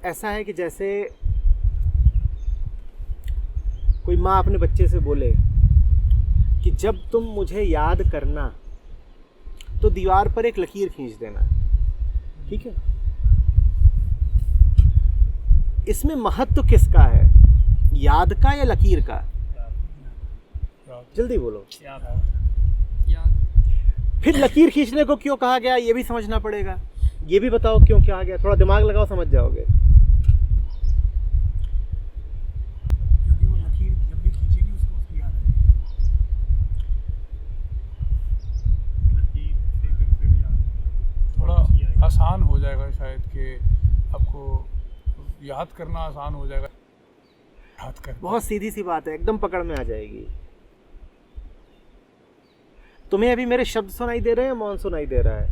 ऐसा है कि जैसे कोई माँ अपने बच्चे से बोले कि जब तुम मुझे याद करना तो दीवार पर एक लकीर खींच देना, ठीक है। इसमें महत्व किसका है, याद का या लकीर का? जल्दी बोलो। याद। फिर लकीर खींचने को क्यों कहा गया ये भी समझना पड़ेगा। ये भी बताओ क्यों कहा गया, थोड़ा दिमाग लगाओ समझ जाओगे। क्योंकि वो लकीर जब भी खींचेगी उसको उसकी याद आएगी। लकीर से फिर से याद थोड़ा आसान हो जाएगा शायद कि आपको याद करना आसान हो जाएगा। याद कर बहुत सीधी सी बात है, एकदम पकड़ में आ जाएगी। तुम्हें अभी मेरे शब्द सुनाई दे रहे हैं, मौन सुनाई दे रहा है?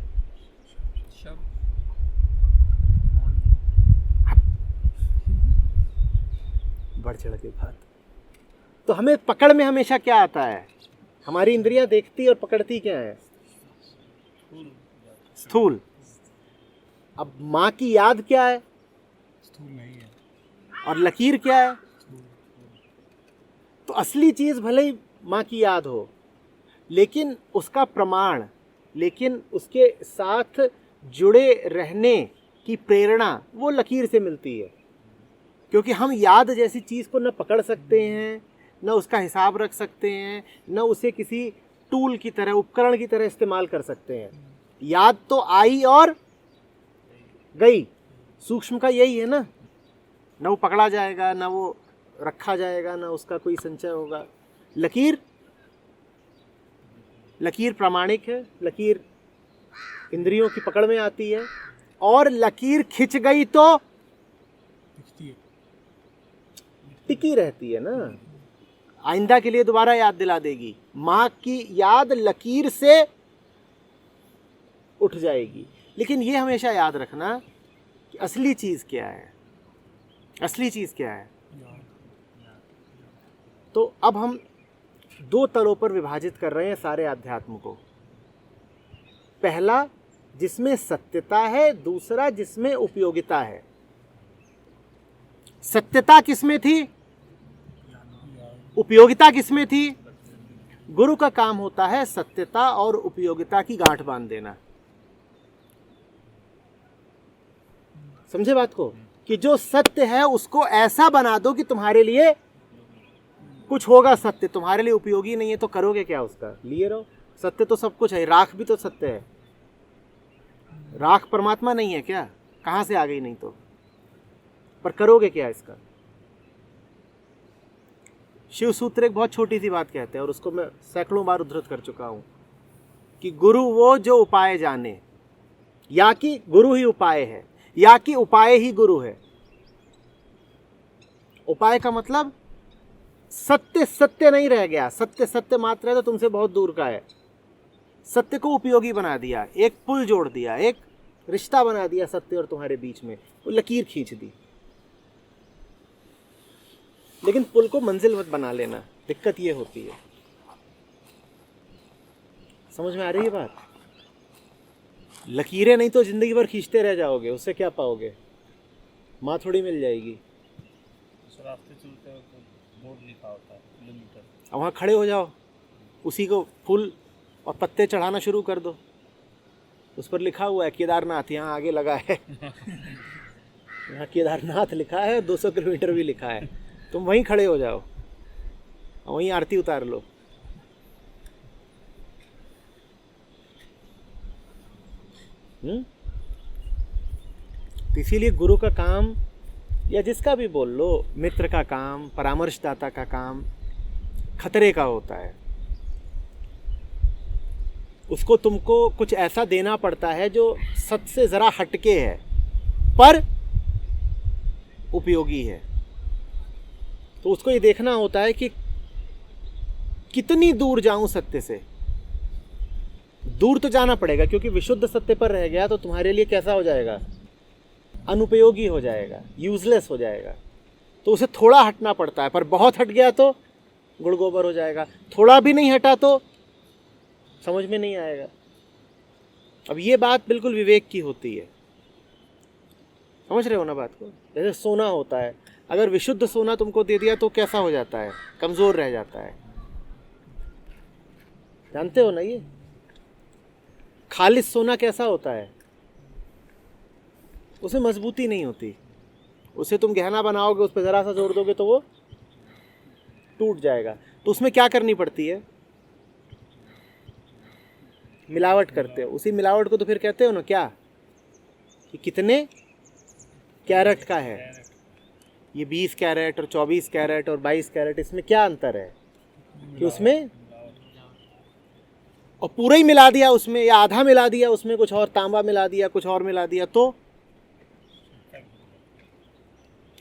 बढ़ चढ़ के बात। तो हमें पकड़ में हमेशा क्या आता है, हमारी इंद्रियां देखती और पकड़ती क्या है? स्थूल। अब माँ की याद क्या है? स्थूल नहीं है। और लकीर क्या है? तो असली चीज भले ही माँ की याद हो, लेकिन उसका प्रमाण, लेकिन उसके साथ जुड़े रहने की प्रेरणा वो लकीर से मिलती है। क्योंकि हम याद जैसी चीज़ को न पकड़ सकते हैं, न उसका हिसाब रख सकते हैं, न उसे किसी टूल की तरह, उपकरण की तरह इस्तेमाल कर सकते हैं। याद तो आई और गई, सूक्ष्म का यही है ना। न वो पकड़ा जाएगा, न वो रखा जाएगा, न उसका कोई संचय होगा। लकीर प्रामाणिक है, लकीर इंद्रियों की पकड़ में आती है, और लकीर खिंच गई तो टिकी रहती है ना, आइंदा के लिए दोबारा याद दिला देगी। माँ की याद लकीर से उठ जाएगी। लेकिन ये हमेशा याद रखना कि असली चीज क्या है, असली चीज क्या है। तो अब हम दो तलों पर विभाजित कर रहे हैं सारे अध्यात्म को। पहला जिसमें सत्यता है, दूसरा जिसमें उपयोगिता है। सत्यता किसमें थी, उपयोगिता किसमें थी? गुरु का काम होता है सत्यता और उपयोगिता की गांठ बांध देना। समझे बात को, कि जो सत्य है उसको ऐसा बना दो कि तुम्हारे लिए कुछ होगा। सत्य तुम्हारे लिए उपयोगी नहीं है तो करोगे क्या उसका? लिए रहो। सत्य तो सब कुछ है, राख भी तो सत्य है। राख परमात्मा नहीं है क्या? कहां से आ गई नहीं तो? पर करोगे क्या इसका? शिव सूत्र एक बहुत छोटी सी बात कहते हैं और उसको मैं सैकड़ों बार उद्धृत कर चुका हूं कि गुरु वो जो उपाय जाने, या कि गुरु ही उपाय है, या कि उपाय ही गुरु है। उपाय का मतलब सत्य सत्य नहीं रह गया, सत्य सत्य मात्र है तो तुमसे बहुत दूर का है। सत्य को उपयोगी बना दिया, एक पुल जोड़ दिया, एक रिश्ता बना दिया सत्य और तुम्हारे बीच में, वो लकीर खींच दी। लेकिन पुल को मंजिल मत बना लेना, दिक्कत ये होती है। समझ में आ रही है बात? लकीरें नहीं तो जिंदगी भर खींचते रह जाओगे, उससे क्या पाओगे? माँ थोड़ी मिल जाएगी। रास्ते चलते हो तो बोर्ड लिखा होता है किलोमीटर, अब वहाँ खड़े हो जाओ, उसी को फूल और पत्ते चढ़ाना शुरू कर दो। उस पर लिखा हुआ है केदारनाथ, यहाँ आगे लगा है यहाँ केदारनाथ लिखा है, 200 किलोमीटर भी लिखा है। तुम वहीं खड़े हो जाओ, वहीं आरती उतार लो। तो इसीलिए गुरु का काम, या जिसका भी बोल लो, मित्र का काम, परामर्शदाता का काम खतरे का होता है। उसको तुमको कुछ ऐसा देना पड़ता है जो सत्य से जरा हटके है पर उपयोगी है। तो उसको ये देखना होता है कि कितनी दूर जाऊं सत्य से। दूर तो जाना पड़ेगा, क्योंकि विशुद्ध सत्य पर रह गया तो तुम्हारे लिए कैसा हो जाएगा? अनुपयोगी हो जाएगा, यूजलेस हो जाएगा। तो उसे थोड़ा हटना पड़ता है, पर बहुत हट गया तो गुड़ गोबर हो जाएगा। थोड़ा भी नहीं हटा तो समझ में नहीं आएगा। अब ये बात बिल्कुल विवेक की होती है। समझ रहे हो ना बात को? जैसे सोना होता है, अगर विशुद्ध सोना तुमको दे दिया तो कैसा हो जाता है? कमजोर रह जाता है। जानते हो ना ये? खालिस सोना कैसा होता है? उसमें मजबूती नहीं होती। उसे तुम गहना बनाओगे, उस पर जरा सा जोर दोगे तो वो टूट जाएगा। तो उसमें क्या करनी पड़ती है? मिलावट करते हो। उसी मिलावट को तो फिर कहते हो ना क्या, कि कितने कैरेट का है। ये 20 कैरेट और 24 कैरेट और 22 कैरेट, इसमें क्या अंतर है? कि उसमें और पूरा ही मिला दिया उसमें, या आधा मिला दिया उसमें, कुछ और तांबा मिला दिया, कुछ और मिला दिया तो,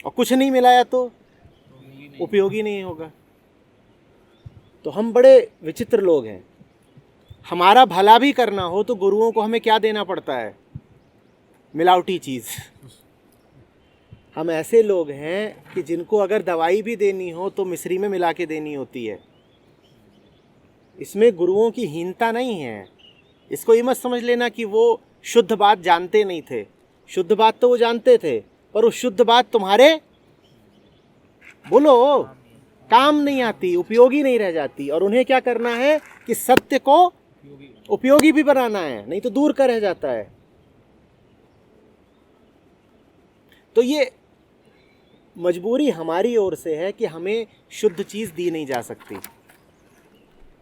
और कुछ नहीं मिलाया तो उपयोगी नहीं होगा। तो हम बड़े विचित्र लोग हैं। हमारा भला भी करना हो तो गुरुओं को हमें क्या देना पड़ता है? मिलावटी चीज। हम ऐसे लोग हैं कि जिनको अगर दवाई भी देनी हो तो मिश्री में मिला के देनी होती है। इसमें गुरुओं की हीनता नहीं है। इसको ये मत समझ लेना कि वो शुद्ध बात जानते नहीं थे। शुद्ध बात तो वो जानते थे, पर वो शुद्ध बात तुम्हारे बोलो काम नहीं आती, उपयोगी नहीं रह जाती। और उन्हें क्या करना है कि सत्य को उपयोगी भी बनाना है, नहीं तो दूर का रह जाता है। तो ये मजबूरी हमारी ओर से है कि हमें शुद्ध चीज दी नहीं जा सकती।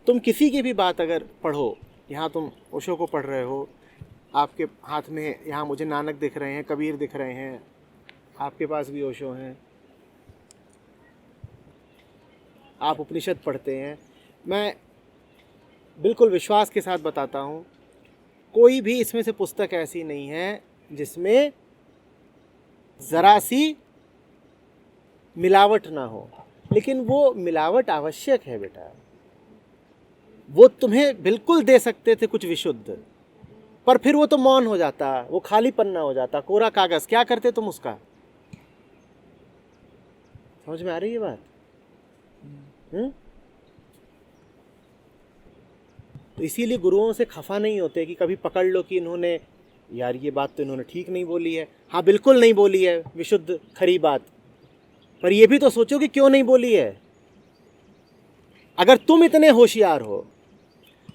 तुम किसी की भी बात अगर पढ़ो, यहाँ तुम ओशो को पढ़ रहे हो, आपके हाथ में यहाँ मुझे नानक दिख रहे हैं, कबीर दिख रहे हैं, आपके पास भी ओशो हैं, आप उपनिषद पढ़ते हैं। मैं बिल्कुल विश्वास के साथ बताता हूँ, कोई भी इसमें से पुस्तक ऐसी नहीं है जिसमें ज़रा सी मिलावट ना हो। लेकिन वो मिलावट आवश्यक है बेटा। वो तुम्हें बिल्कुल दे सकते थे कुछ विशुद्ध, पर फिर वो तो मौन हो जाता, वो खाली पन्ना हो जाता, कोरा कागज। क्या करते तुम उसका? समझ में आ रही है बात? तो इसीलिए गुरुओं से खफा नहीं होते कि कभी पकड़ लो कि इन्होंने, यार ये बात तो इन्होंने ठीक नहीं बोली है। हाँ बिल्कुल नहीं बोली है विशुद्ध खरी बात, पर ये भी तो सोचो कि क्यों नहीं बोली है। अगर तुम इतने होशियार हो,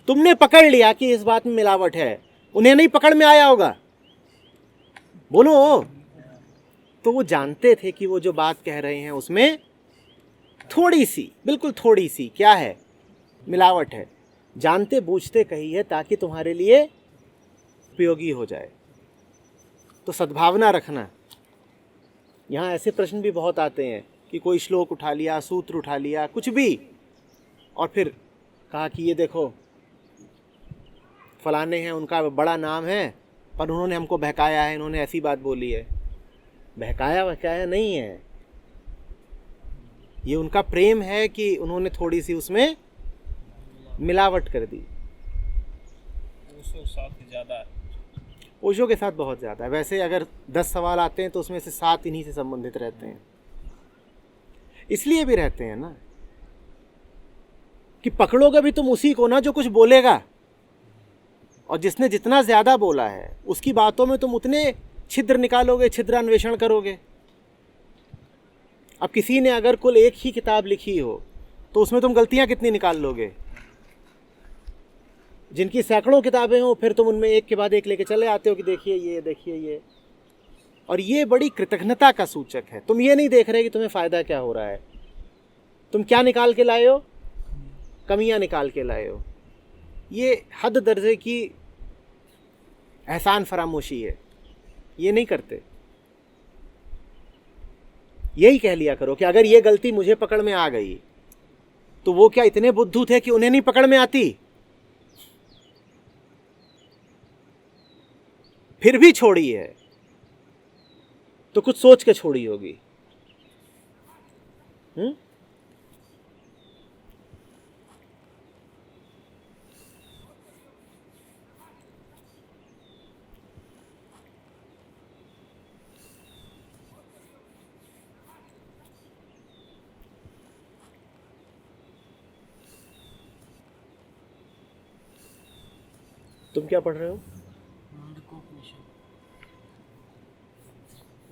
तुमने पकड़ लिया कि इस बात में मिलावट है, उन्हें नहीं पकड़ में आया होगा? बोलो। तो वो जानते थे कि वो जो बात कह रहे हैं उसमें थोड़ी सी, बिल्कुल थोड़ी सी क्या है, मिलावट है। जानते बूझते कही है ताकि तुम्हारे लिए उपयोगी हो जाए। तो सद्भावना रखना। यहाँ ऐसे प्रश्न भी बहुत आते हैं कि कोई श्लोक उठा लिया, सूत्र उठा लिया, कुछ भी, और फिर कहा कि ये देखो फलाने हैं, उनका बड़ा नाम है, पर उन्होंने हमको बहकाया है, इन्होंने ऐसी बात बोली है। बहकाया नहीं है, ये उनका प्रेम है कि उन्होंने थोड़ी सी उसमें मिलावट कर दी। ओशो के साथ बहुत ज़्यादा है। वैसे अगर 10 सवाल आते हैं तो उसमें से 7 इन्हीं से संबंधित रहते हैं। इसलिए भी रहते हैं ना कि पकड़ोगे भी तुम उसी को ना जो कुछ बोलेगा, और जिसने जितना ज़्यादा बोला है उसकी बातों में तुम उतने छिद्र निकालोगे, छिद्र अन्वेषण करोगे। अब किसी ने अगर कुल एक ही किताब लिखी हो तो उसमें तुम गलतियां कितनी निकाल लोगे? जिनकी सैकड़ों किताबें हो फिर तुम उनमें एक के बाद एक लेके चले आते हो कि देखिए ये, देखिए ये। और ये बड़ी कृतज्ञता का सूचक है। तुम ये नहीं देख रहे कि तुम्हें फ़ायदा क्या हो रहा है। तुम क्या निकाल के लाए हो? कमियां निकाल के लाए हो। ये हद दर्जे की एहसान फरामोशी है। ये नहीं करते। यही कह लिया करो कि अगर ये गलती मुझे पकड़ में आ गई तो वो क्या इतने बुद्धू थे कि उन्हें नहीं पकड़ में आती? फिर भी छोड़ी है तो कुछ सोच के छोड़ी होगी। तुम क्या पढ़ रहे हो?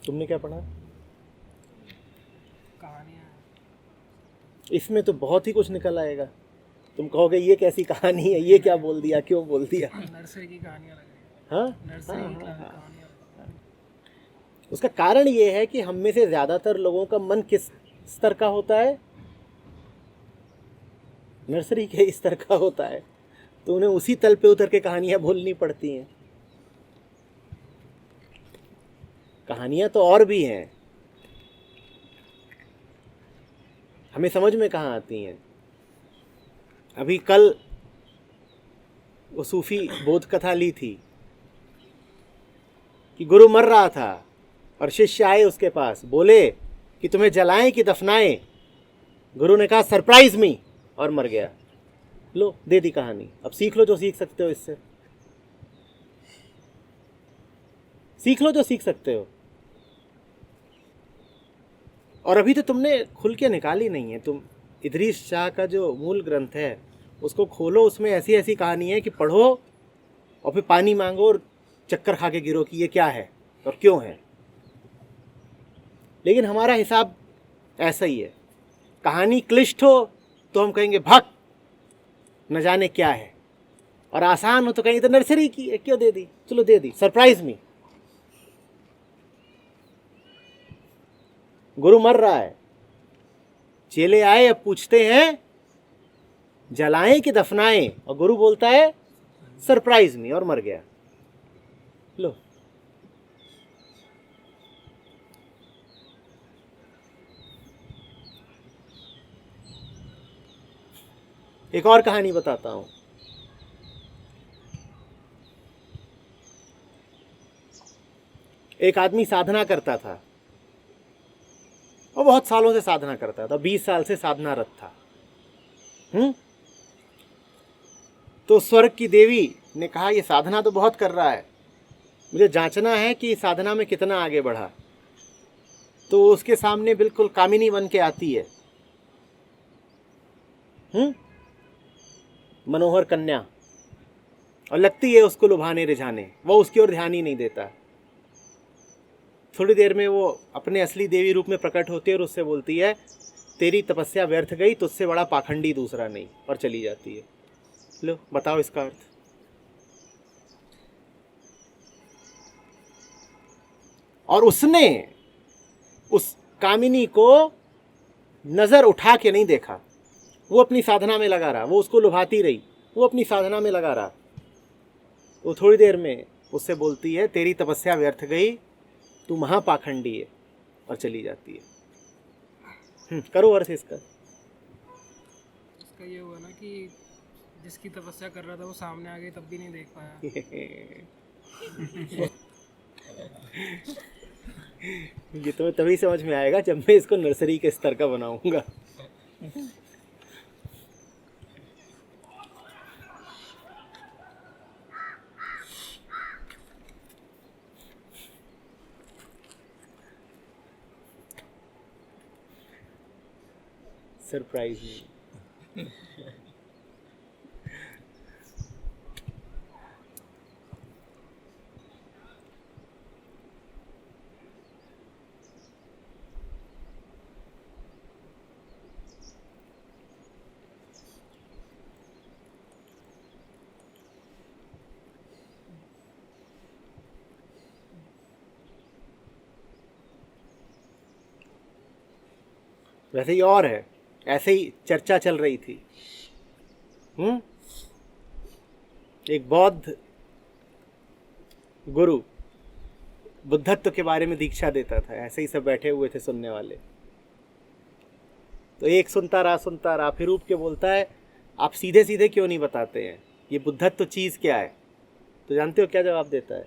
तुमने क्या पढ़ा? कहानियाँ। इसमें तो बहुत ही कुछ निकल आएगा। तुम कहोगे ये कैसी कहानी है, ये क्या बोल दिया, क्यों बोल दिया? नर्सरी की कहानियाँ लग रही हैं। हाँ नर्सरी हाँ, की हाँ, हाँ। कहानियाँ लग रही हैं। उसका कारण ये है कि हम में से ज़्यादातर लोगों का मन किस स्तर का होता है? नर्सरी के स्तर का होता है। तो उन्हें उसी तल पे उतर के कहानियाँ बोलनी पड़ती हैं। कहानियाँ तो और भी हैं, हमें समझ में कहाँ आती हैं। अभी कल वो सूफी बोध कथा ली थी कि गुरु मर रहा था और शिष्य आए उसके पास, बोले कि तुम्हें जलाएं कि दफनाएं? गुरु ने कहा सरप्राइज मी, और मर गया। लो, दे दी कहानी। अब सीख लो जो सीख सकते हो इससे, सीख लो जो सीख सकते हो। और अभी तो तुमने खुल के निकाली नहीं है। तुम इदरीस शाह का जो मूल ग्रंथ है उसको खोलो, उसमें ऐसी ऐसी कहानी है कि पढ़ो और फिर पानी मांगो और चक्कर खा के गिरो कि ये क्या है और क्यों है। लेकिन हमारा हिसाब ऐसा ही है, कहानी क्लिष्ट हो तो हम कहेंगे भक्त न जाने क्या है, और आसान हो तो कहेंगे तो नर्सरी की है, क्यों दे दी, चलो दे दी, सरप्राइज मी। गुरु मर रहा है, चेले आए, अब पूछते हैं जलाएं कि दफनाएं, और गुरु बोलता है सरप्राइज मी, और मर गया। लो, एक और कहानी बताता हूं। एक आदमी साधना करता था, वो बहुत सालों से साधना करता था, 20 साल से साधनारत था। तो स्वर्ग की देवी ने कहा ये साधना तो बहुत कर रहा है, मुझे जांचना है कि साधना में कितना आगे बढ़ा। तो उसके सामने बिल्कुल कामिनी बन के आती है, मनोहर कन्या, और लगती है उसको लुभाने रिझाने। वो उसकी ओर ध्यान ही नहीं देता। थोड़ी देर में वो अपने असली देवी रूप में प्रकट होती है और उससे बोलती है तेरी तपस्या व्यर्थ गई, तुझसे बड़ा पाखंडी दूसरा नहीं, और चली जाती है। लो, बताओ इसका अर्थ। और उसने उस कामिनी को नजर उठा के नहीं देखा, वो अपनी साधना में लगा रहा, वो उसको लुभाती रही, वो अपनी साधना में लगा रहा। वो थोड़ी देर में उससे बोलती है तेरी तपस्या व्यर्थ गई, तू महापाखंडी है, और चली जाती है। करो अर्थ इसका। इसका ये हुआ ना कि जिसकी तपस्या कर रहा था वो सामने आ गई तब भी नहीं देख पाया। ये तुम्हें तभी समझ में आएगा जब मैं इसको नर्सरी के स्तर का बनाऊंगा। सरप्राइज नहीं। वैसे ही और है, ऐसे ही चर्चा चल रही थी। एक बौद्ध गुरु बुद्धत्व के बारे में दीक्षा देता था, ऐसे ही सब बैठे हुए थे सुनने वाले। तो एक सुनता रहा, फिर रूप के बोलता है आप सीधे सीधे क्यों नहीं बताते हैं ये बुद्धत्व चीज़ क्या है? तो जानते हो क्या जवाब देता है?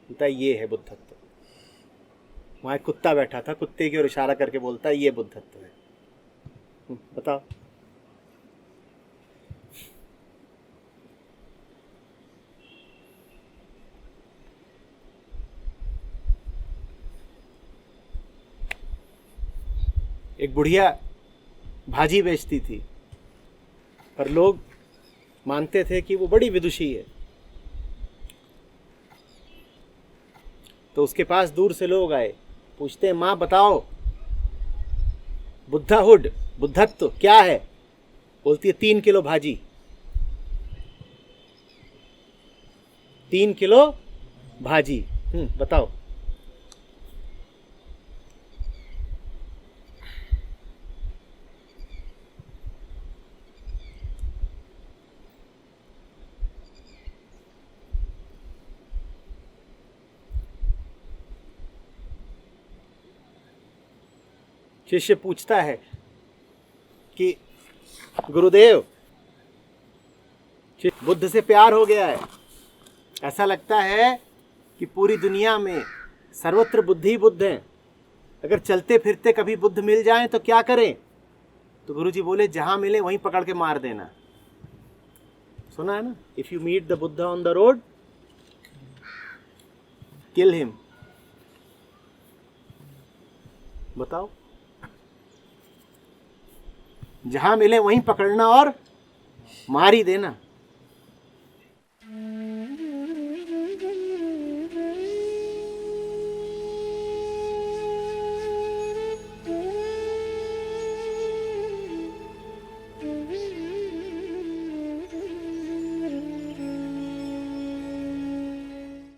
बोलता है ये है बुद्धत्व। वहाँ एक कुत्ता बैठा था, कुत्ते की ओर इशारा करके बोलता है ये बुद्धत्व है। बताओ। एक बुढ़िया भाजी बेचती थी, पर लोग मानते थे कि वो बड़ी विदुषी है। तो उसके पास दूर से लोग आए पूछते हैं माँ बताओ बुद्धाहुड, बुद्धत्व क्या है? बोलती है 3 किलो भाजी, 3 किलो भाजी। बताओ। शिष्य पूछता है कि गुरुदेव, बुद्ध से प्यार हो गया है, ऐसा लगता है कि पूरी दुनिया में सर्वत्र बुद्ध ही बुद्ध हैं, अगर चलते फिरते कभी बुद्ध मिल जाएं तो क्या करें? तो गुरुजी बोले जहां मिले वहीं पकड़ के मार देना। सुना है ना, if you meet the Buddha on the road kill him. बताओ, जहां मिले वहीं पकड़ना और मार ही देना।